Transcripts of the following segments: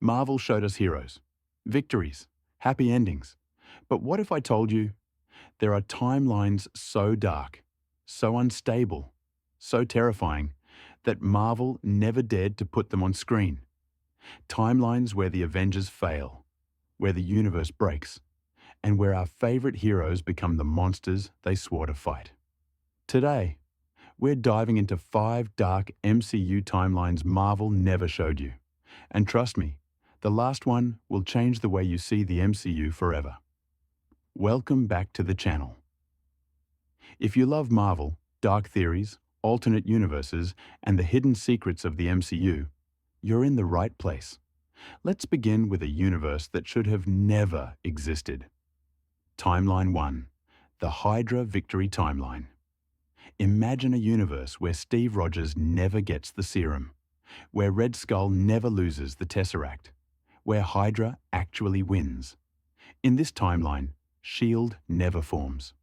Marvel showed us heroes, victories, happy endings. But what if I told you there are timelines so dark, so unstable, so terrifying that Marvel never dared to put them on screen? Timelines where the Avengers fail, where the universe breaks, and where our favorite heroes become the monsters they swore to fight. Today, we're diving into 5 dark MCU timelines Marvel never showed you. And trust me, the last one will change the way you see the MCU forever. Welcome back to the channel. If you love Marvel, dark theories, alternate universes, and the hidden secrets of the MCU, you're in the right place. Let's begin with a universe that should have never existed. Timeline 1, the Hydra Victory Timeline. Imagine a universe where Steve Rogers never gets the serum, where Red Skull never loses the Tesseract, where Hydra actually wins. In this timeline, S.H.I.E.L.D. never forms.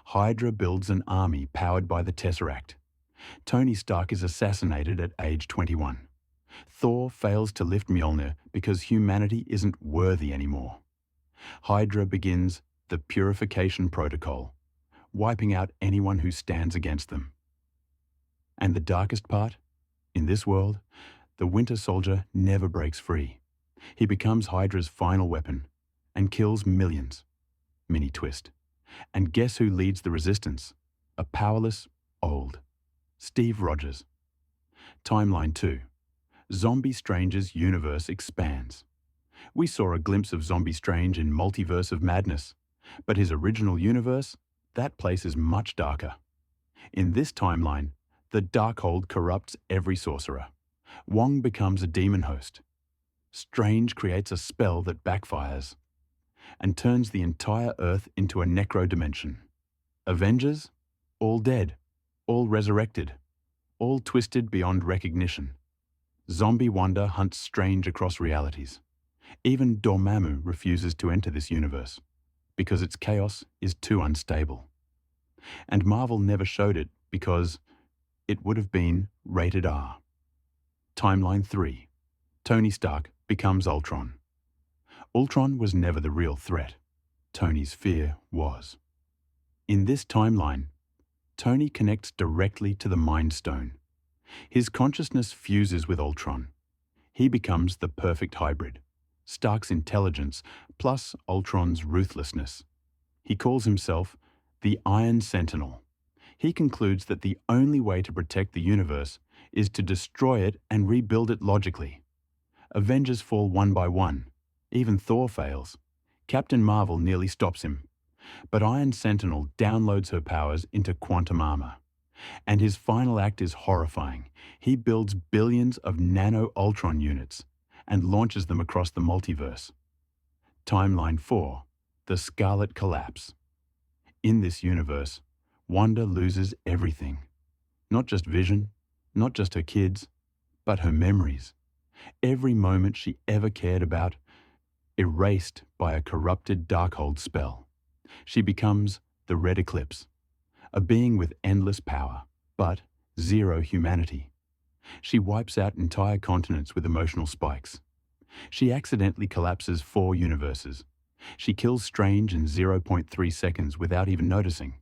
Hydra builds an army powered by the Tesseract. Tony Stark is assassinated at age 21. Thor fails to lift Mjolnir because humanity isn't worthy anymore. Hydra begins the Purification Protocol, wiping out anyone who stands against them. And the darkest part? In this world, the Winter Soldier never breaks free. He becomes Hydra's final weapon and kills millions. Mini twist. And guess who leads the resistance? A powerless, old Steve Rogers. Timeline 2. Zombie Strange's universe expands. We saw a glimpse of Zombie Strange in Multiverse of Madness, but his original universe, that place is much darker. In this timeline, the Darkhold corrupts every sorcerer. Wong becomes a demon host. Strange creates a spell that backfires and turns the entire Earth into a necro-dimension. Avengers? All dead, all resurrected, all twisted beyond recognition. Zombie Wanda hunts Strange across realities. Even Dormammu refuses to enter this universe because its chaos is too unstable. And Marvel never showed it because it would have been rated R. Timeline 3. Tony Stark becomes Ultron. Ultron was never the real threat. Tony's fear was. In this timeline, Tony connects directly to the Mind Stone. His consciousness fuses with Ultron. He becomes the perfect hybrid. Stark's intelligence plus Ultron's ruthlessness. He calls himself the Iron Sentinel. He concludes that the only way to protect the universe is to destroy it and rebuild it logically. Avengers fall one by one. Even Thor fails. Captain Marvel nearly stops him. But Iron Sentinel downloads her powers into quantum armor. And his final act is horrifying. He builds billions of nano-Ultron units and launches them across the multiverse. Timeline 4. The Scarlet Collapse. In this universe, Wanda loses everything. Not just Vision, not just her kids, but her memories. Every moment she ever cared about, erased by a corrupted Darkhold spell. She becomes the Red Eclipse, a being with endless power, but zero humanity. She wipes out entire continents with emotional spikes. She accidentally collapses 4 universes. She kills Strange in 0.3 seconds without even noticing.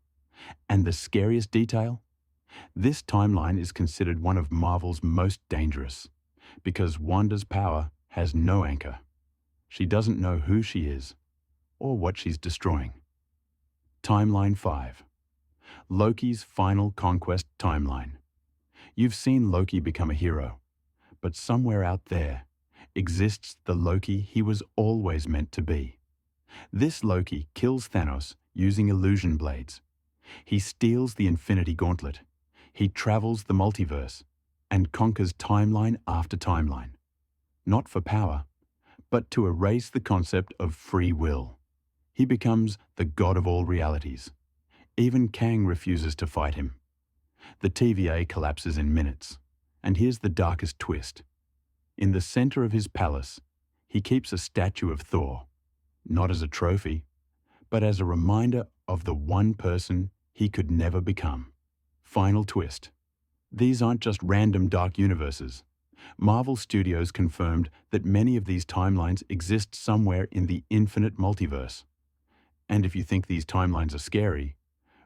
And the scariest detail? This timeline is considered one of Marvel's most dangerous, because Wanda's power has no anchor. She doesn't know who she is, or what she's destroying. Timeline 5. Loki's Final Conquest Timeline. You've seen Loki become a hero, but somewhere out there exists the Loki he was always meant to be. This Loki kills Thanos using illusion blades. He steals the Infinity Gauntlet. He travels the multiverse and conquers timeline after timeline. Not for power, but to erase the concept of free will. He becomes the god of all realities. Even Kang refuses to fight him. The TVA collapses in minutes. And here's the darkest twist. In the center of his palace, he keeps a statue of Thor, not as a trophy, but as a reminder of the one person he could never become. Final twist. These aren't just random dark universes. Marvel Studios confirmed that many of these timelines exist somewhere in the infinite multiverse. And if you think these timelines are scary,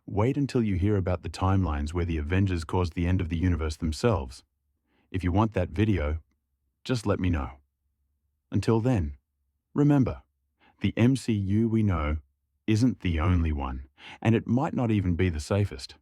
wait until you hear about the timelines where the Avengers caused the end of the universe themselves. If you want that video, just let me know. Until then, remember, the MCU we know isn't the only one, and it might not even be the safest.